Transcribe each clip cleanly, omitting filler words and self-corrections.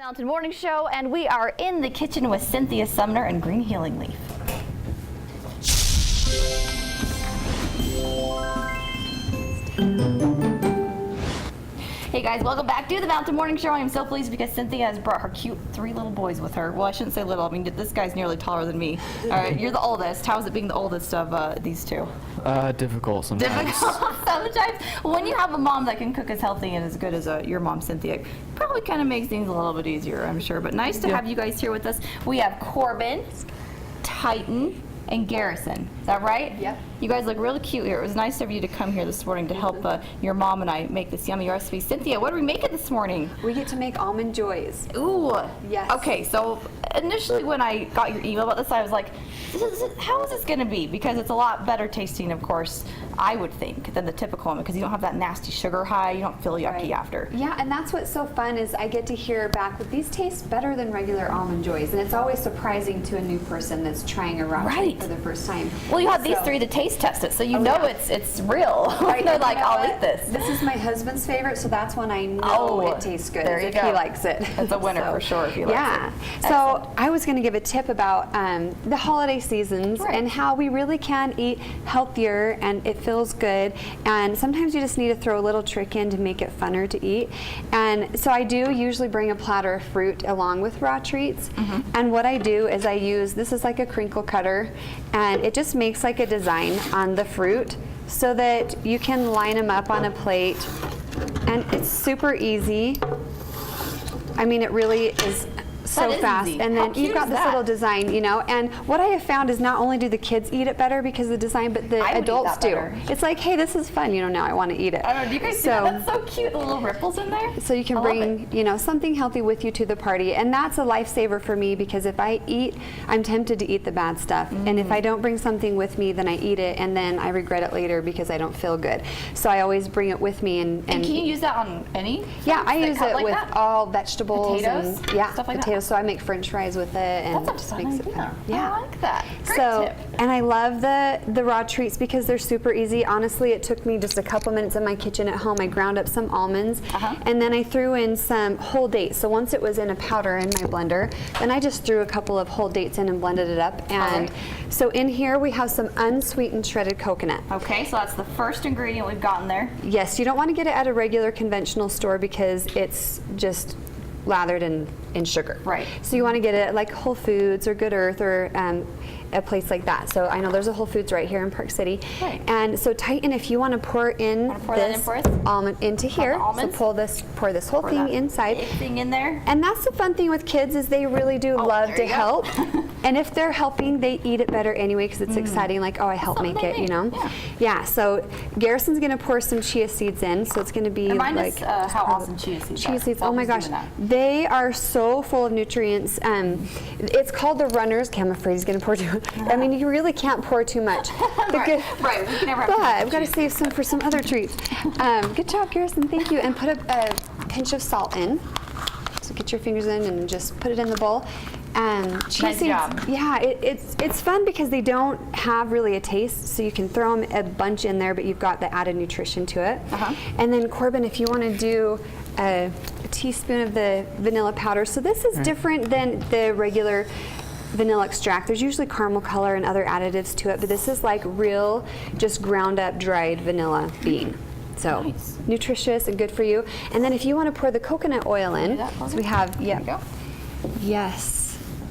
Mountain Morning Show, and we are in the kitchen with Cynthia, Sumner, and Green Healing Leaf. Hey guys, welcome back to the Mountain Morning Show. I am so pleased because Cynthia has brought her cute 3 little boys with her. Well, I shouldn't say little. I mean, this guy's nearly taller than me. All right, you're the oldest. How is it being the oldest of these two? Difficult sometimes. Difficult sometimes. When you have a mom that can cook as healthy and as good as your mom, Cynthia, it probably kind of makes things a little bit easier, I'm sure. But nice to have you guys here with us. We have Corbin, Titan, and Garrison. Is that right? Yep. You guys look really cute here. It was nice of you to come here this morning to help your mom and I make this yummy recipe. Cynthia, what are we making this morning? We get to make Almond Joys. Ooh. Yes. Okay, so initially when I got your email about this, I was like, how is this going to be? Because it's a lot better tasting, of course, I would think, than the typical one, because you don't have that nasty sugar high. You don't feel yucky after. Yeah, and that's what's so fun is I get to hear back that these taste better than regular Almond Joys, and it's always surprising to a new person that's trying a raw treat for the first time. Well, you have these 3 to taste test it, so you know it's real. Right. They're like, I'll eat this. This is my husband's favorite, so that's when I know it tastes good. There you if go. he likes it. It's a winner for sure if he likes it. Yeah. So I was going to give a tip about the holiday seasons and how we really can eat healthier and it feels good. And sometimes you just need to throw a little trick in to make it funner to eat. And so I do usually bring a platter of fruit along with raw treats. And what I do is I use, this is like a crinkle cutter, and it just makes like a design on the fruit so that you can line them up on a plate. And it's super easy. I mean, it really is so fast. Easy. And then you've got this little design, you know, and what I have found is not only do the kids eat it better because of the design, but the adults do. It's like, hey, this is fun, you know, now I want to eat it. I don't know, do you guys see that? That's so cute, the little ripples in there. So you can bring, you know, something healthy with you to the party, and that's a lifesaver for me because if I eat, I'm tempted to eat the bad stuff, and if I don't bring something with me, then I eat it, and then I regret it later because I don't feel good. So I always bring it with me. And can you use that on any? Yeah, I use it with all vegetables. Potatoes? And, yeah, stuff like potatoes. That. So I make French fries with it, and that's a makes it fun. Yeah, I like that. Great tip. And I love the raw treats because they're super easy. Honestly, it took me just a couple minutes in my kitchen at home. I ground up some almonds, and then I threw in some whole dates. So once it was in a powder in my blender, then I just threw a couple of whole dates in and blended it up. And so in here we have some unsweetened shredded coconut. Okay, so that's the first ingredient we've gotten there. Yes, you don't want to get it at a regular conventional store because it's just lathered in sugar. Right. So you want to get it at like Whole Foods or Good Earth or a place like that. So I know there's a Whole Foods right here in Park City. Right. And so Titan, if you want to pour in this almond into here, so pour this whole thing inside. Thing in there. And that's the fun thing with kids is they really do love to help. And if they're helping, they eat it better anyway because it's exciting. Like, oh, I helped make it, you know. Yeah. So Garrison's going to pour some chia seeds in. So it's going to be like how awesome chia seeds are. Chia seeds. Oh my gosh, they are so full of nutrients. It's called the runners. Okay, I'm afraid he's going to pour too much. I mean, you really can't pour too much. Right. We can never have but I've got to save some for some other treats. Good job, Garrison. Thank you. And put a pinch of salt in. So get your fingers in and just put it in the bowl. Chia seeds, yeah, it's fun because they don't have really a taste, so you can throw them a bunch in there, but you've got the added nutrition to it. And then Corbin, if you want to do a teaspoon of the vanilla powder, so this is different than the regular vanilla extract. There's usually caramel color and other additives to it, but this is like real, just ground up dried vanilla bean. So nutritious and good for you. And then if you want to pour the coconut oil in, so we have, yes.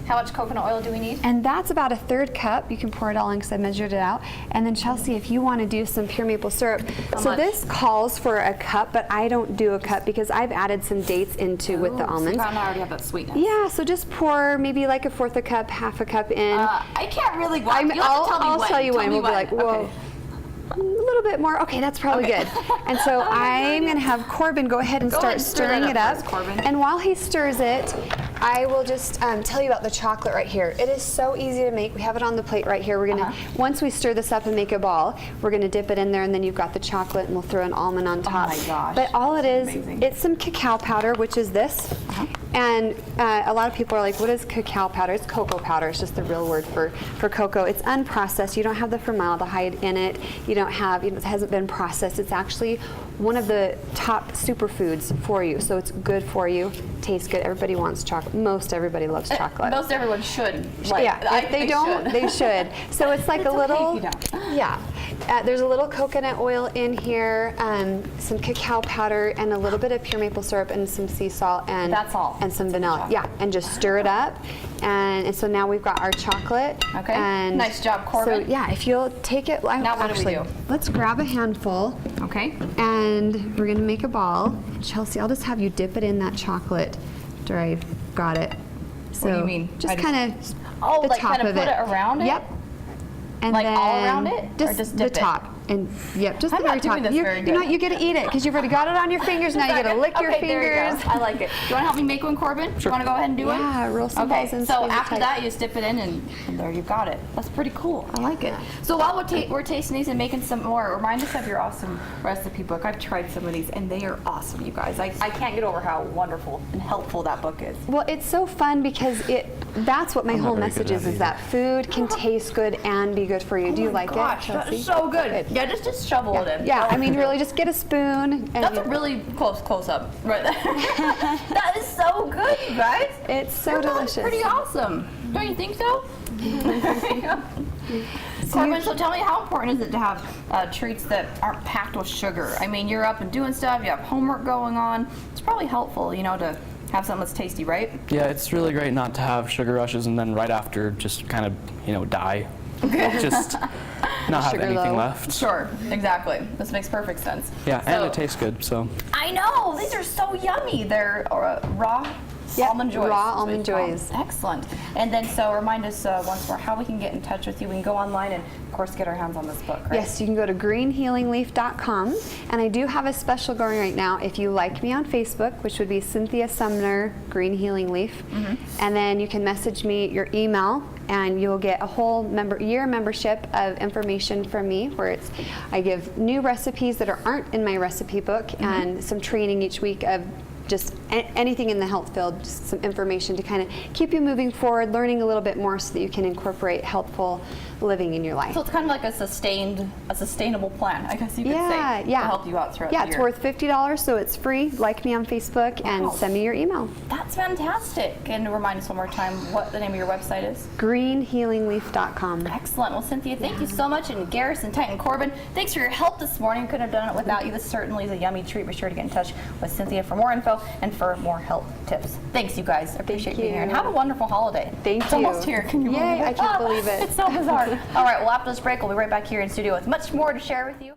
How much coconut oil do we need? And that's about a 1/3 cup. You can pour it all in because I measured it out. And then Chelsea, if you want to do some pure maple syrup. So this calls for a cup, but I don't do a cup because I've added some dates into with the almonds. So I already have that sweetness. Yeah, so just pour maybe like a 1/4 cup, 1/2 cup in. I can't really. I'll tell you when. We'll be like, whoa. A little bit more. Okay, that's probably good. And so I'm going to have Corbin go ahead and start stirring it up. And while he stirs it, I will just tell you about the chocolate right here. It is so easy to make. We have it on the plate right here. We're going to, once we stir this up and make a ball, we're going to dip it in there, and then you've got the chocolate, and we'll throw an almond on top. Oh my gosh. But all it is, it's some cacao powder, which is this. And a lot of people are like, what is cacao powder? It's cocoa powder. It's just the real word for cocoa. It's unprocessed. You don't have the formaldehyde in it. You don't have, it hasn't been processed. It's actually one of the top superfoods for you. So it's good for you. Tastes good. Everybody wants chocolate. Most everybody loves chocolate. Most everyone should. Like, Yeah, if they don't, they should. So it's like It's a little, okay if you don't. yeah. There's a little coconut oil in here, some cacao powder, and a little bit of pure maple syrup, and some sea salt, and That's all. and some vanilla. Chocolate. Yeah, and just stir it up, and so now we've got our chocolate. Okay. And Nice job, Corbin. So yeah, if you'll take it, Now what do we do? Let's grab a handful, Okay. and we're gonna make a ball. Chelsea, I'll just have you dip it in that chocolate after I've got it. So What do you mean? Just I just- kind of Oh, the like top kind of of put it around it? Yep. And Like all then around it? Or just the dip it? top. And yep, just I'm the very not doing top. this You very know what? good. You got to eat it because you've already got it on your fingers. Now you got to lick your Okay, there you fingers. go. I like it. You want to help me make one, Corbin? You want to go ahead and do one? Yeah, roll some Okay, balls and so squeeze it after tight. that, you just dip it in, and there you've got it. That's pretty cool. I like it. So while we're tasting these and making some more, remind us of your awesome recipe book. I've tried some of these, and they are awesome, you guys. I can't get over how wonderful and helpful that book is. Well, it's so fun because that's what my I'm not whole very message good is at it that food can taste good and be good for you. Do you like Gosh, it, that Chelsea? is so good. Yeah, just shovel it in. Yeah, I mean, really just get a spoon. And That's a really close up right there. That is so good, you guys. It's so Your mom's delicious. pretty awesome. Don't you think so? Corbin, so tell me, how important is it to have treats that aren't packed with sugar? I mean, you're up and doing stuff, you have homework going on. It's probably helpful, you know, to have something that's tasty, right? Yeah, it's really great not to have sugar rushes and then right after just kind of, die. Just not have Sugar anything low. left. Sure, exactly. This makes perfect sense. Yeah, and So- it tastes good, so. I know, these are so yummy. They're raw Yep, Almond Joys. raw is what Almond it's called. Joys. Excellent. And then, so remind us once more how we can get in touch with you. We can go online and, of course, get our hands on this book, right? Yes, you can go to greenhealingleaf.com, and I do have a special going right now. If you like me on Facebook, which would be Cynthia Sumner Green Healing Leaf, and then you can message me your email, and you'll get a whole year membership of information from me, where I give new recipes that aren't in my recipe book, and some training each week of just anything in the health field, just some information to kind of keep you moving forward, learning a little bit more so that you can incorporate healthful living in your life. So it's kind of like a sustainable plan, I guess you could say, to help you out throughout the Yeah, year. it's worth $50, so it's free. Like me on Facebook and Wow. send me your email. That's fantastic. And remind us one more time what the name of your website is. greenhealingleaf.com. Excellent. Well, Cynthia, thank you so much. And Garrison, Titan, Corbin, thanks for your help this morning. Couldn't have done it without you. This certainly is a yummy treat. Be sure to get in touch with Cynthia for more info and for more health tips. Thanks, you guys. I appreciate being here. And have a wonderful holiday. Thank It's you. almost here. Can you Yay, believe it? I can't believe it. It's so bizarre. All right, well, after this break, we'll be right back here in studio with much more to share with you.